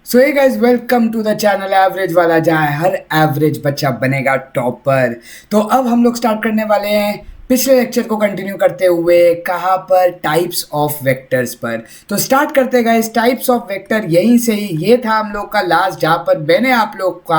So hey guys, welcome to the channel average वाला, जहाँ हर average बच्चा बनेगा टॉपर। तो अब हम लोग स्टार्ट करने वाले हैं पिछले लेक्चर को कंटिन्यू करते हुए। कहाँ पर? टाइप्स ऑफ वेक्टर्स पर। तो स्टार्ट करते गाइस टाइप्स ऑफ वेक्टर, यहीं से ही ये था हम लोग का लास्ट, जहाँ पर मैंने आप लोग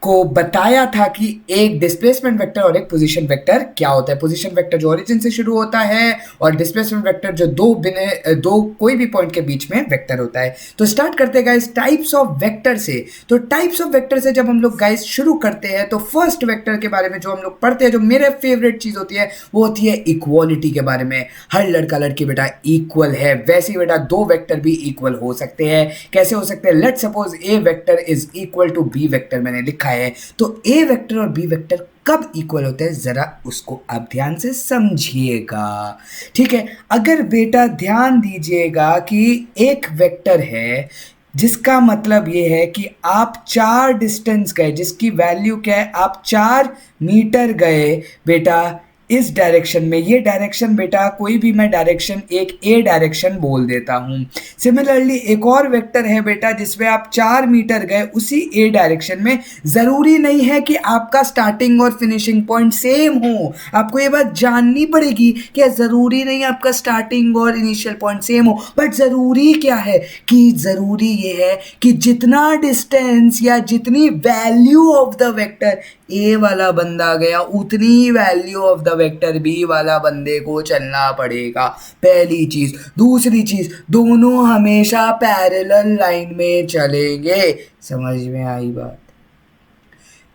को बताया था कि एक डिस्प्लेसमेंट वेक्टर और एक पोजीशन वेक्टर क्या होता है। पोजीशन वेक्टर जो ओरिजिन से शुरू होता है और डिस्प्लेसमेंट वेक्टर जो दो कोई भी पॉइंट के बीच में वेक्टर होता है। तो स्टार्ट करते हैं गाइस टाइप्स ऑफ वेक्टर से। तो टाइप्स ऑफ वेक्टर से जब हम लोग गाइस शुरू करते हैं तो फर्स्ट वेक्टर के बारे में जो हम लोग पढ़ते हैं, जो मेरे फेवरेट चीज होती है, वो होती है इक्वालिटी के बारे में। हर लड़का लड़की बेटा इक्वल है, वैसे ही बेटा दो वेक्टर भी इक्वल हो सकते हैं। कैसे हो सकते हैं? Let suppose A vector is equal to B vector मैंने लिखा है। तो ए वेक्टर और बी वेक्टर कब इक्वल होते हैं, जरा उसको आप ध्यान से समझिएगा। ठीक है, अगर बेटा ध्यान दीजिएगा कि एक वेक्टर है जिसका मतलब ये है कि आप 4 डिस्टेंस गए, जिसकी वैल्यू क्या है, आप 4 मीटर गए बेटा इस डायरेक्शन में। ये डायरेक्शन बेटा कोई भी मैं डायरेक्शन एक ए डायरेक्शन बोल देता हूँ। सिमिलरली एक और वेक्टर है बेटा जिसमें आप 4 मीटर गए उसी ए डायरेक्शन में। ज़रूरी नहीं है कि आपका स्टार्टिंग और फिनिशिंग पॉइंट सेम हो। आपको ये बात जाननी पड़ेगी कि ज़रूरी नहीं आपका स्टार्टिंग और इनिशियल पॉइंट सेम हो, बट ज़रूरी क्या है कि ज़रूरी ये है कि जितना डिस्टेंस या जितनी value of the vector A वाला बंदा गया, उतनी value of the vector B वाला बंदे को चलना पड़ेगा। पहली चीज। दूसरी चीज, दोनों हमेशा पैरेलल लाइन में चलेंगे। समझ में आई बात?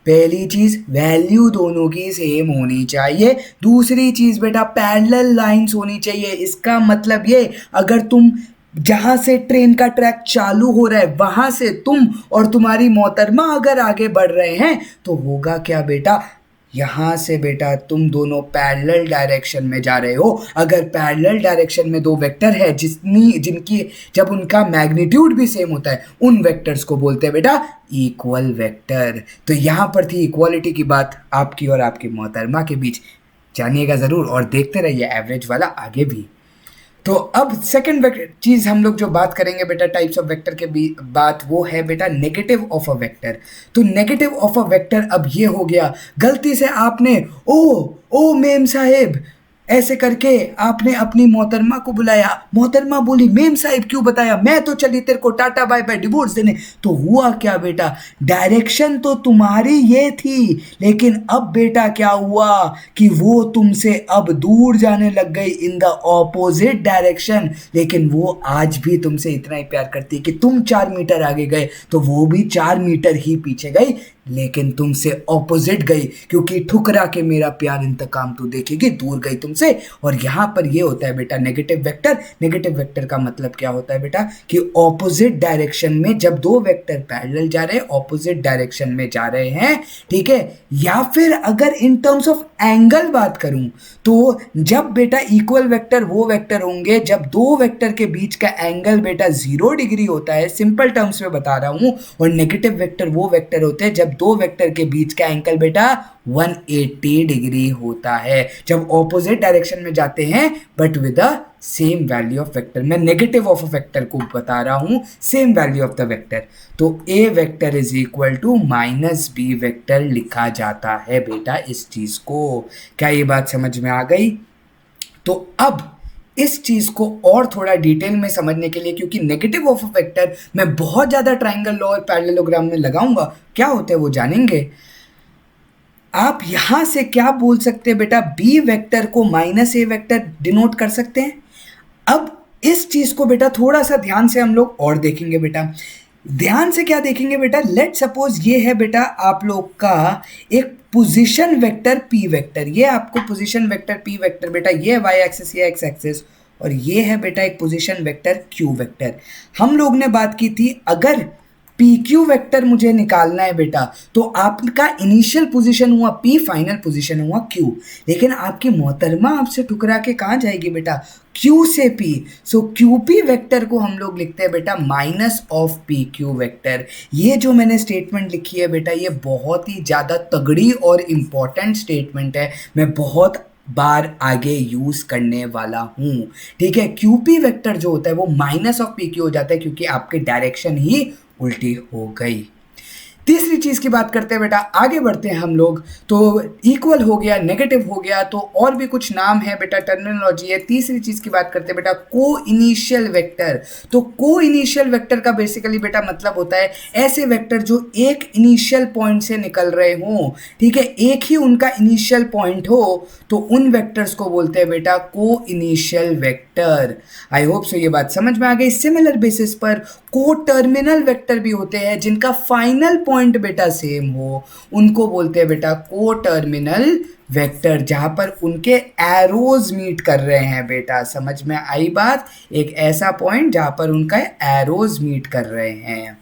पहली चीज, वैल्यू दोनों की सेम होनी चाहिए। दूसरी चीज बेटा, पैरेलल लाइंस होनी चाहिए। इसका मतलब ये, अगर तुम जहां से ट्रेन का ट्रैक चालू हो रहा है वहां से तुम और तुम्हारी मोहतरमा अगर आगे बढ़ रहे हैं तो होगा क्या बेटा, यहां से बेटा तुम दोनों पैरेलल डायरेक्शन में जा रहे हो। अगर पैरेलल डायरेक्शन में दो वेक्टर है जिनकी जब उनका मैग्नीट्यूड भी सेम होता है, उन वेक्टर्स को बोलते हैं बेटा इक्वल वेक्टर। तो यहां पर थी इक्वालिटी की बात आपकी और आपकी मोहतरमा के बीच। जानिएगा जरूर और देखते रहिए एवरेज वाला आगे भी। तो अब सेकंड चीज हम लोग जो बात करेंगे बेटा टाइप्स ऑफ वेक्टर के बात, वो है बेटा नेगेटिव ऑफ अ वेक्टर। तो नेगेटिव ऑफ अ वेक्टर अब ये हो गया, गलती से आपने ओ मेम साहेब ऐसे करके आपने अपनी मोहतरमा को बुलाया। मोहतरमा बोली मेम साहिब क्यों बताया, मैं तो चली तेरे को टाटा बाय बाय डिवोर्स देने। तो हुआ क्या बेटा, डायरेक्शन तो तुम्हारी ये थी, लेकिन अब बेटा क्या हुआ कि वो तुमसे अब दूर जाने लग गई इन द ऑपोजिट डायरेक्शन। लेकिन वो आज भी तुमसे इतना ही प्यार करती है कि तुम 4 मीटर आगे गए तो वो भी 4 मीटर ही पीछे गई, लेकिन तुमसे ऑपोजिट गई, क्योंकि ठुकरा के मेरा प्यार इंतकाम तू देखेगी, दूर गई तुमसे। और यहां पर ये होता है बेटा नेगेटिव वेक्टर। नेगेटिव वेक्टर का मतलब क्या होता है बेटा कि ऑपोजिट डायरेक्शन में जब दो वेक्टर पैरेलल जा रहे हैं, ऑपोजिट डायरेक्शन में जा रहे हैं, ठीक है। या फिर अगर इन टर्म्स ऑफ एंगल बात करूं तो जब बेटा इक्वल वेक्टर वो वेक्टर होंगे जब दो वेक्टर के बीच का एंगल बेटा 0 डिग्री होता है, सिंपल टर्म्स में बता रहा हूं। और नेगेटिव वेक्टर वो वेक्टर होते हैं जब दो वेक्टर के बीच का एंगल बेटा 180 डिग्री होता है, जब ऑपोजिट डायरेक्शन में जाते हैं but with the same value of vector. मैं नेगेटिव ऑफ अ वेक्टर को बता रहा हूं, same value of the vector. तो A vector is equal to minus B vector लिखा जाता है बेटा इस चीज को। क्या ये बात समझ में आ गई? तो अब इस चीज को और थोड़ा डिटेल में समझने के लिए, क्योंकि नेगेटिव ऑफ अ वेक्टर मैं बहुत ज्यादा ट्राइंगल लॉ और पैरेललोग्राम में लगाऊंगा, क्या होते हैं वो जानेंगे। आप यहां से क्या बोल सकते हैं बेटा, बी वेक्टर को माइनस ए वेक्टर डिनोट कर सकते हैं। अब इस चीज को बेटा थोड़ा सा ध्यान से हम लोग और देखेंगे बेटा। ध्यान से क्या देखेंगे बेटा, लेट सपोज ये है बेटा आप लोग का एक पोजीशन वेक्टर पी वेक्टर। ये आपको पोजीशन वेक्टर पी वेक्टर बेटा, ये वाई एक्सिस, ये एक्स एक्सिस, और ये है बेटा एक पोजीशन वेक्टर क्यू वेक्टर। हम लोग ने बात की थी अगर पी क्यू वेक्टर मुझे निकालना है बेटा, तो आपका इनिशियल पोजीशन हुआ पी, फाइनल पोजीशन हुआ क्यू। लेकिन आपकी मोहतरमा आपसे टुकरा के कहाँ जाएगी बेटा, क्यू से पी। सो क्यू पी वेक्टर को हम लोग लिखते हैं बेटा minus of P Q vector. ये जो मैंने स्टेटमेंट लिखी है बेटा, ये बहुत ही ज़्यादा तगड़ी और इम्पॉर्टेंट स्टेटमेंट है। मैं बहुत बार आगे यूज करने वाला हूं। ठीक है, क्यूपी वेक्टर जो होता है वो माइनस ऑफ पी क्यू हो जाता है क्योंकि आपकी डायरेक्शन ही उल्टी हो गई। तीसरी चीज की बात करते हैं बेटा, आगे बढ़ते हैं हम लोग। तो इक्वल हो गया, नेगेटिव हो गया, तो और भी कुछ नाम है बेटा, टर्मिनोलॉजी है। तीसरी चीज की बात करते हैं बेटा, को इनिशियल वेक्टर। तो को इनिशियल वेक्टर का बेसिकली बेटा मतलब होता है ऐसे वेक्टर जो एक इनिशियल पॉइंट से निकल रहे हों। ठीक है, एक ही उनका इनिशियल पॉइंट हो तो उन वेक्टर्स को बोलते हैं बेटा को initial vector. I hope so ये बात समझ में आ गई। सिमिलर बेसिस पर को टर्मिनल वेक्टर भी होते हैं जिनका फाइनल पॉइंट बेटा सेम हो, उनको बोलते हैं बेटा को टर्मिनल वेक्टर, जहां पर उनके एरोज मीट कर रहे हैं बेटा। समझ में आई बात? एक ऐसा पॉइंट जहां पर उनका एरोज मीट कर रहे हैं।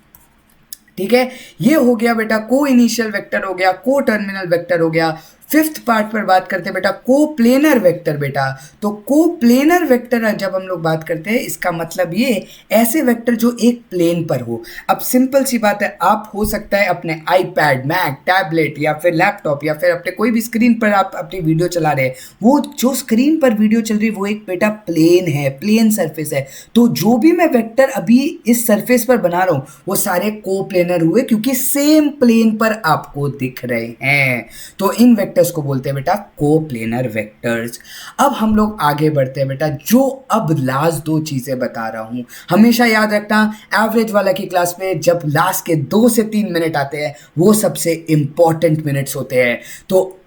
ठीक है, ये हो गया बेटा को इनिशियल वेक्टर हो गया, को टर्मिनल वेक्टर हो गया। फिफ्थ पार्ट पर बात करते हैं बेटा को प्लेनर वेक्टर बेटा। तो को प्लेनर वेक्टर जब हम लोग बात करते हैं इसका मतलब ये ऐसे वेक्टर जो एक प्लेन पर हो। अब सिंपल सी बात है, आप हो सकता है अपने आईपैड, मैक, टैबलेट या फिर लैपटॉप या फिर अपने कोई भी स्क्रीन पर आप अपनी वीडियो चला रहे हैं, वो जो स्क्रीन पर वीडियो चल रही है वो एक बेटा प्लेन है, प्लेन सरफेस है। तो जो भी मैं वेक्टर अभी इस सरफेस पर बना रहा हूं वो सारे को प्लेनर हुए क्योंकि सेम प्लेन पर आपको दिख रहे हैं। तो इन वेक्टर्स को बोलते हैं बेटा कोप्लेनर वेक्टर्स। अब हम लोग आगे बढ़ते हैं बेटा, जो अब लास्ट दो चीजें बता रहा हूं हमेशा याद रखना, एवरेज वाला की क्लास में जब लास्ट के 2 से 3 मिनट आते हैं वो सबसे इंपॉर्टेंट मिनट्स होते हैं। तो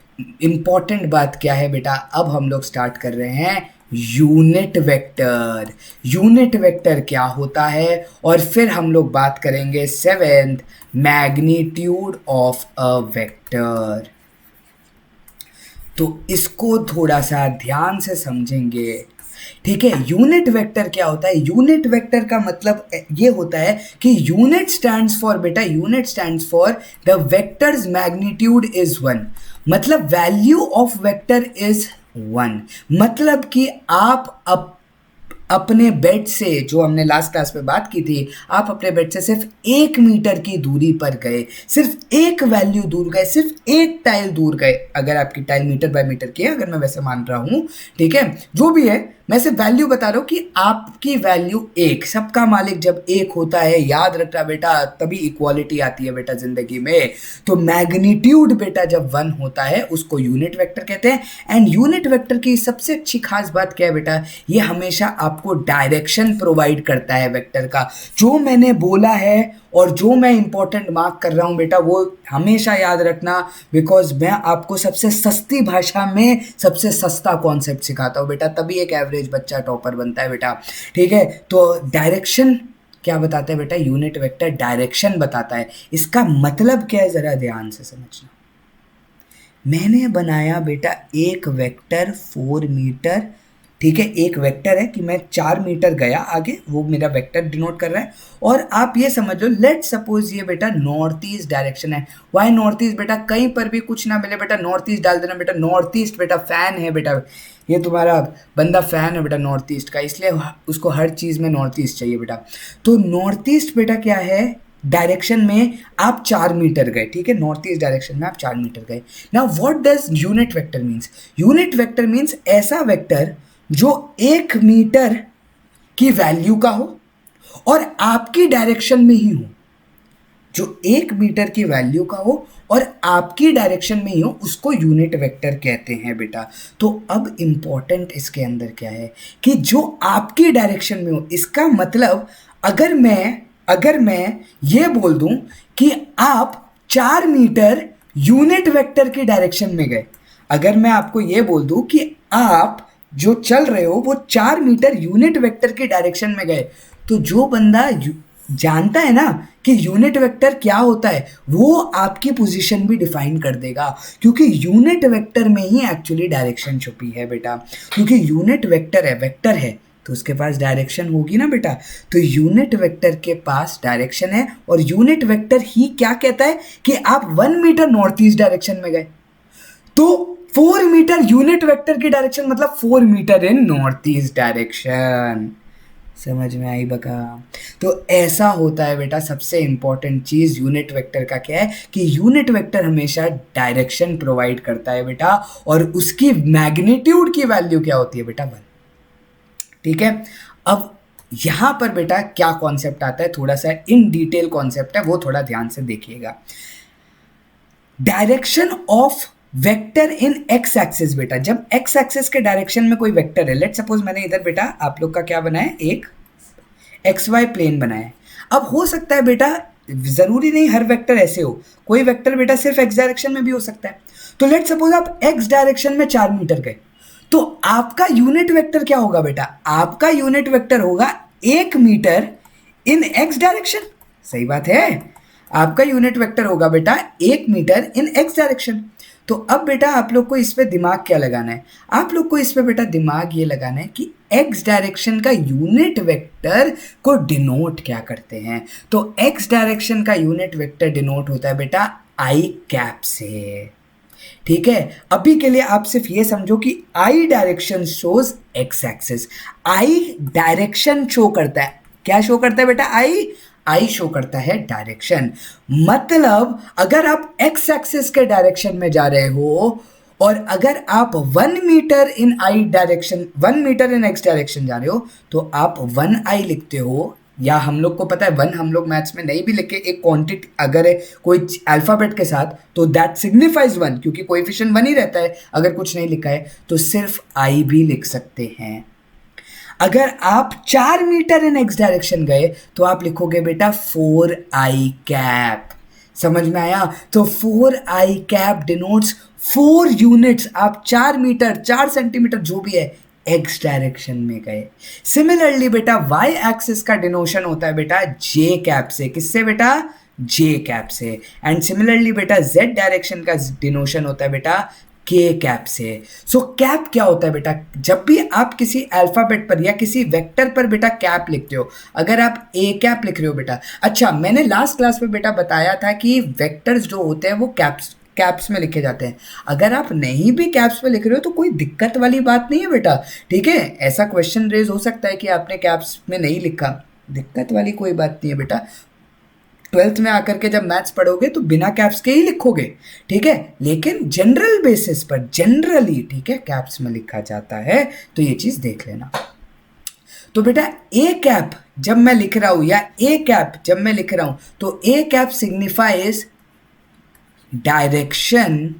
इंपॉर्टेंट बात क्या है बेटा, अब हम लोग स्टार्ट कर रहे हैं यूनिट वेक्टर। यूनिट वेक्टर क्या होता है और फिर हम लोग बात करेंगे seventh, magnitude of a vector. तो इसको थोड़ा सा ध्यान से समझेंगे। ठीक है, यूनिट वेक्टर क्या होता है? यूनिट वेक्टर का मतलब ये होता है कि यूनिट स्टैंड्स फॉर बेटा, unit stands for the vectors magnitude is 1। मतलब वैल्यू ऑफ वेक्टर इज 1। मतलब कि आप अपने बेड से, जो हमने लास्ट क्लास में बात की थी, आप अपने बेड से सिर्फ 1 मीटर की दूरी पर गए, सिर्फ एक वैल्यू दूर गए, सिर्फ एक टाइल दूर गए। अगर आपकी टाइल मीटर बाय मीटर की है, अगर मैं वैसे मान रहा हूं, ठीक है, जो भी है, मैं सिर्फ वैल्यू बता रहा हूं कि आपकी वैल्यू 1, सबका मालिक जब 1 होता है, याद रखना बेटा, तभी इक्वालिटी आती है बेटा जिंदगी में। तो मैग्नीट्यूड बेटा जब 1 होता है उसको यूनिट वेक्टर कहते हैं। एंड यूनिट वेक्टर की सबसे अच्छी खास बात क्या है बेटा, ये हमेशा आपको डायरेक्शन प्रोवाइड करता है वेक्टर का। जो मैंने बोला है और जो मैं इंपॉर्टेंट मार्क कर रहा हूं बेटा वो हमेशा याद रखना, बिकॉज मैं आपको सबसे सस्ती भाषा में सबसे सस्ता कॉन्सेप्ट सिखाता हूं बेटा, तभी एक एवरेज बच्चा टॉपर बनता है बेटा। ठीक है, तो डायरेक्शन क्या बताता है बेटा? यूनिट वेक्टर डायरेक्शन बताता है। इसका मतलब क्या है जरा ध्यान से समझना। मैंने बनाया बेटा एक वेक्टर 4 मीटर, ठीक है, एक वेक्टर है कि मैं 4 मीटर गया आगे, वो मेरा वेक्टर डिनोट कर रहा है। और आप ये समझ लो, लेट सपोज ये बेटा नॉर्थ ईस्ट डायरेक्शन है। वाई नॉर्थ ईस्ट बेटा? कहीं पर भी कुछ ना मिले बेटा नॉर्थ ईस्ट डाल देना बेटा। नॉर्थ ईस्ट बेटा फैन है बेटा, ये तुम्हारा बंदा फैन है बेटा नॉर्थ ईस्ट का, इसलिए उसको हर चीज़ में नॉर्थ ईस्ट चाहिए बेटा। तो नॉर्थ ईस्ट बेटा क्या है? डायरेक्शन में आप 4 मीटर गए, ठीक है, नॉर्थ ईस्ट डायरेक्शन में आप 4 मीटर गए। Now what does unit vector means? Unit vector means ऐसा वेक्टर जो 1 मीटर की वैल्यू का हो और आपकी डायरेक्शन में ही हो। जो 1 मीटर की वैल्यू का हो और आपकी डायरेक्शन में ही हो, उसको यूनिट वेक्टर कहते हैं बेटा। तो अब इंपॉर्टेंट इसके अंदर क्या है कि जो आपकी डायरेक्शन में हो, इसका मतलब अगर मैं ये बोल दूं कि आप 4 मीटर यूनिट वेक्टर की डायरेक्शन में गए, अगर मैं आपको ये बोल दूं कि आप जो चल रहे हो वो 4 मीटर यूनिट वेक्टर की डायरेक्शन में गए, तो जो बंदा जानता है ना कि यूनिट वेक्टर क्या होता है, वो आपकी पोजीशन भी डिफाइन कर देगा, क्योंकि यूनिट वेक्टर में ही एक्चुअली डायरेक्शन छुपी है बेटा। क्योंकि यूनिट वेक्टर है तो उसके पास डायरेक्शन होगी ना बेटा। तो यूनिट वेक्टर के पास डायरेक्शन है और यूनिट वेक्टर ही क्या कहता है कि आप 1 मीटर नॉर्थ ईस्ट डायरेक्शन में गए, तो 4 मीटर यूनिट वेक्टर की डायरेक्शन मतलब 4 मीटर इन नॉर्थ ईस्ट डायरेक्शन। समझ में आई बका। तो ऐसा होता है बेटा, सबसे इंपॉर्टेंट चीज यूनिट वेक्टर का क्या है कि यूनिट वेक्टर हमेशा डायरेक्शन प्रोवाइड करता है बेटा, और उसकी मैग्नीट्यूड की वैल्यू क्या होती है बेटा, 1। ठीक है, अब यहां पर बेटा क्या कॉन्सेप्ट आता है, थोड़ा सा इन डिटेल कॉन्सेप्ट है, वो थोड़ा ध्यान से देखिएगा। Direction of vector in x axis बेटा, जब एक्स एक्सिस के डायरेक्शन में कोई वेक्टर है, लेट सपोज मैंने इधर बेटा आप लोग का क्या बनाया, एक एक्स वाई प्लेन बनाया है। अब हो सकता है बेटा, जरूरी नहीं हर वेक्टर ऐसे हो, कोई वेक्टर बेटा सिर्फ एक्स डायरेक्शन में भी हो सकता है। तो लेट सपोज आप एक्स डायरेक्शन में 4 मीटर गए, तो आपका यूनिट वेक्टर क्या होगा बेटा, आपका यूनिट वेक्टर होगा 1 मीटर इन एक्स डायरेक्शन। सही बात है, आपका यूनिट वेक्टर होगा बेटा 1 मीटर इन एक्स डायरेक्शन। तो अब बेटा आप लोग को इस पे दिमाग क्या लगाना है, आप लोग को इस पे बेटा दिमाग ये लगाना है कि एक्स डायरेक्शन का यूनिट वेक्टर को डिनोट क्या करते हैं। तो एक्स डायरेक्शन का यूनिट वेक्टर डिनोट होता है बेटा आई कैप से। ठीक है, अभी के लिए आप सिर्फ ये समझो कि आई डायरेक्शन शोज एक्स एक्सिस, आई डायरेक्शन शो करता है, क्या शो करता है बेटा, आई शो करता है डायरेक्शन। मतलब अगर आप एक्स एक्सिस के डायरेक्शन में जा रहे हो और अगर आप 1 मीटर इन आई डायरेक्शन, 1 मीटर इन एक्स डायरेक्शन जा रहे हो, तो आप 1 आई लिखते हो, या हम लोग को पता है 1 हम लोग मैथ्स में नहीं भी लिखे, एक क्वांटिटी अगर है कोई अल्फाबेट के साथ तो दैट सिग्निफाइज 1, क्योंकि कोएफिशिएंट 1 ही रहता है अगर कुछ नहीं लिखा है, तो सिर्फ आई भी लिख सकते हैं। अगर आप 4 मीटर इन एक्स डायरेक्शन गए तो आप लिखोगे बेटा 4 आई कैप। समझ में आया, तो 4 आई कैप डिनोट्स 4 यूनिट्स, आप 4 मीटर 4 सेंटीमीटर जो भी है एक्स डायरेक्शन में गए। सिमिलरली बेटा वाई एक्सिस का डिनोशन होता है बेटा जे कैप से, किससे बेटा, जे कैप से। एंड सिमिलरली बेटा जेड डायरेक्शन का डिनोशन होता है बेटा के कैप से। सो कैप क्या होता है बेटा, जब भी आप किसी अल्फाबेट पर या किसी वेक्टर पर बेटा कैप लिखते हो, अगर आप ए कैप लिख रहे हो बेटा, अच्छा मैंने लास्ट क्लास में बेटा बताया था कि वेक्टर्स जो होते हैं वो कैप्स में लिखे जाते हैं। अगर आप नहीं भी कैप्स में लिख रहे हो तो कोई दिक्कत वाली बात नहीं है बेटा। ठीक है, ऐसा क्वेश्चन रेज हो सकता है कि आपने कैप्स में नहीं लिखा, दिक्कत वाली कोई बात नहीं है बेटा। 12th में आकर के जब मैथ्स पढ़ोगे तो बिना कैप्स के ही लिखोगे, ठीक है, लेकिन जनरल बेसिस पर जनरली, ठीक है, कैप्स में लिखा जाता है, तो ये चीज देख लेना। तो बेटा ए कैप जब मैं लिख रहा हूं या ए कैप जब मैं लिख रहा हूं, तो a cap signifies direction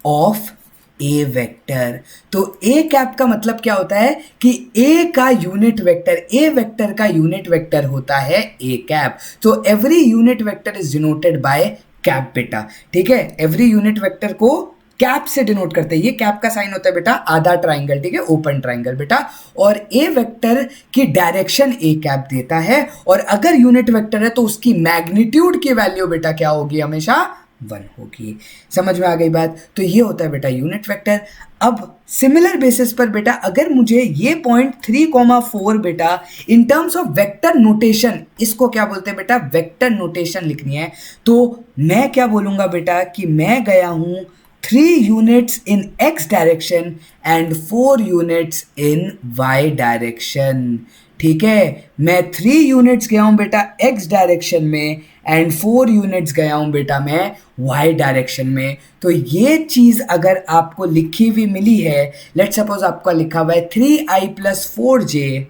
of a vector. तो ए कैप का मतलब क्या होता है कि ए का यूनिट वेक्टर, ए वेक्टर का यूनिट वेक्टर होता है ए कैप। तो every unit vector is denoted by cap बेटा। ठीक है, एवरी यूनिट वेक्टर को कैप से डिनोट करते हैं। ये कैप का साइन होता है बेटा आधा ट्राइंगल, ठीक है, ओपन ट्राइंगल बेटा, और ए वेक्टर की डायरेक्शन ए कैप देता है, और अगर यूनिट वेक्टर है तो उसकी मैग्नीट्यूड की वैल्यू बेटा क्या होगी, हमेशा 1 होगी। समझ में आ गई बात। तो ये होता है बेटा यूनिट वेक्टर। अब सिमिलर बेसिस पर बेटा अगर मुझे ये पॉइंट 3,4 बेटा in terms of vector notation, इसको क्या बोलते हैं बेटा, वेक्टर नोटेशन लिखनी है, तो मैं क्या बोलूंगा बेटा कि मैं गया हूं 3 units in x direction and 4 units in y direction. ठीक है, मैं 3 यूनिट्स गया हूं बेटा x डायरेक्शन में एंड 4 यूनिट्स गया हूं बेटा मैं y डायरेक्शन में। तो ये चीज अगर आपको लिखी हुई मिली है, लेट सपोज आपका लिखा हुआ है 3i + 4j,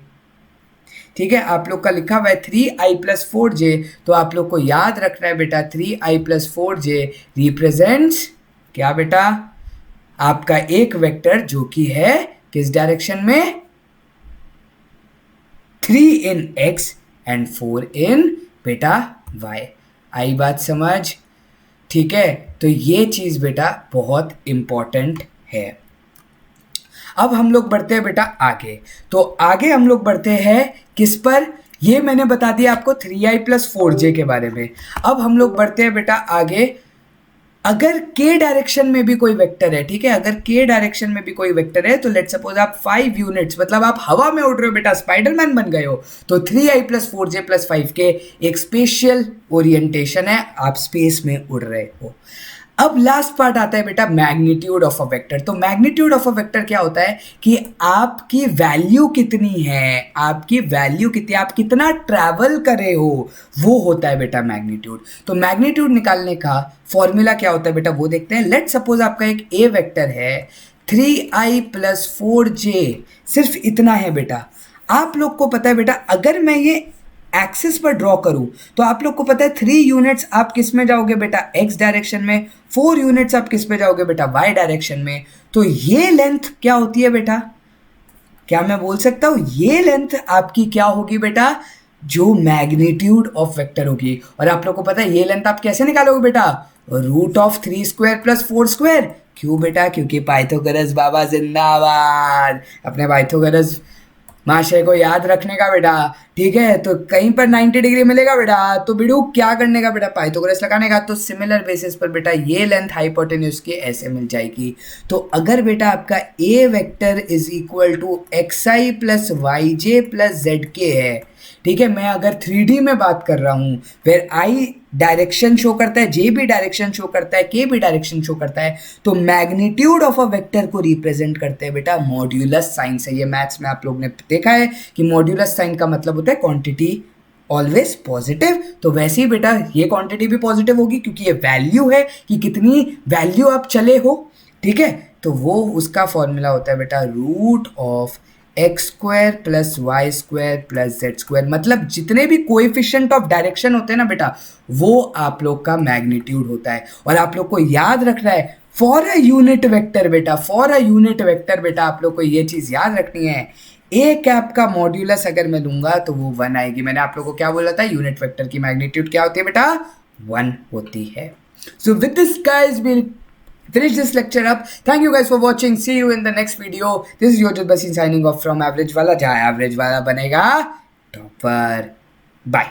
ठीक है, आप लोग का लिखा हुआ है 3i + 4j, तो आप लोग को याद रखना है बेटा 3i + 4j रिप्रेजेंट्स क्या बेटा, आपका एक वेक्टर जो कि है किस डायरेक्शन में, 3 इन x एंड 4 इन बेटा y। आई बात समझ, ठीक है। तो ये चीज बेटा बहुत इंपॉर्टेंट है। अब हम लोग बढ़ते हैं बेटा आगे। तो आगे हम लोग बढ़ते हैं किस पर, ये मैंने बता दिया आपको 3i + 4j के बारे में। अब हम लोग बढ़ते हैं बेटा आगे, अगर k डायरेक्शन में भी कोई वेक्टर है, ठीक है, अगर k डायरेक्शन में भी कोई वेक्टर है, तो लेट सपोज आप 5 यूनिट्स, मतलब आप हवा में उड़ रहे हो बेटा, स्पाइडरमैन बन गए हो, तो 3i + 4j + 5k एक स्पेशल ओरिएंटेशन है, आप स्पेस में उड़ रहे हो। अब लास्ट पार्ट आता है बेटा मैग्नीट्यूड ऑफ अ वेक्टर। तो मैग्नीट्यूड ऑफ अ वेक्टर क्या होता है कि आपकी वैल्यू कितनी है, आपकी वैल्यू कितनी, आप कितना ट्रैवल करे हो, वो होता है बेटा मैग्नीट्यूड। तो मैग्नीट्यूड निकालने का फॉर्मूला क्या होता है बेटा वो देखते हैं। लेट सपोज आपका एक ए वेक्टर है 3i प्लस 4j, सिर्फ इतना है बेटा। आप लोग को पता है बेटा अगर मैं ये एक्सिस पर ड्रॉ करूं तो आप लोग को पता है 3 यूनिट्स आप किस में जाओगे बेटा एक्स डायरेक्शन में, 4 यूनिट्स आप किस में जाओगे बेटा वाई डायरेक्शन में। तो ये लेंथ क्या होती है बेटा, क्या मैं बोल सकता हूं ये लेंथ आपकी क्या होगी बेटा, जो मैग्नीट्यूड ऑफ वेक्टर होगी। और आप लोग को पता है ये लेंथ आप कैसे निकालोगे बेटा, root of 3 square plus 4 square. क्यों बेटा, क्योंकि पाइथागोरस बाबा जिंदाबाद, अपने पाइथागोरस महाशय को याद रखने का बेटा। ठीक है, तो कहीं पर 90 डिग्री मिलेगा बेटा, तो बिडू क्या करने का बेटा, पाइथागोरस लगाने का। तो सिमिलर बेसिस पर बेटा ये लेंथ हाइपोटेन्यूज की ऐसे मिल जाएगी। तो अगर बेटा आपका a vector is equal to x i plus y j plus z के है, ठीक है, मैं अगर 3D में बात कर रहा हूँ फिर आई डायरेक्शन शो करता है, जे भी डायरेक्शन शो करता है, के भी डायरेक्शन शो करता है, तो मैग्नीट्यूड ऑफ अ वेक्टर को रिप्रेजेंट करते हैं बेटा मॉड्यूलस साइन से। ये मैथ्स में आप लोग ने देखा है कि मॉड्यूलस साइन का मतलब होता है क्वांटिटी ऑलवेज पॉजिटिव। तो वैसे ही बेटा ये क्वांटिटी भी पॉजिटिव होगी क्योंकि ये वैल्यू है कि कितनी वैल्यू आप चले हो। ठीक है, तो वो उसका फॉर्मूला होता है बेटा root of X square plus Y square plus Z square. मतलब जितने भी कोएफिशिएंट ऑफ डायरेक्शन होते हैं ना बेटा वो आप लोग का मैग्नीट्यूड होता है। और आप लोग को याद रखना है फॉर अ यूनिट वेक्टर बेटा, फॉर अ यूनिट वेक्टर बेटा आप लोग को ये चीज याद रखनी है, ए कैप का मॉड्यूलस अगर मैं लूंगा तो वो 1 आएगी। मैंने आप लोग को क्या बोला था, यूनिट वेक्टर की मैग्नीट्यूड क्या होती है बेटा, 1 होती है। So with this guys we'll finish this lecture up. Thank you guys for watching. See you in the next video. This is Yojit Basin signing off from Average Wala, जहाँ Average Wala बनेगा topper. Bye.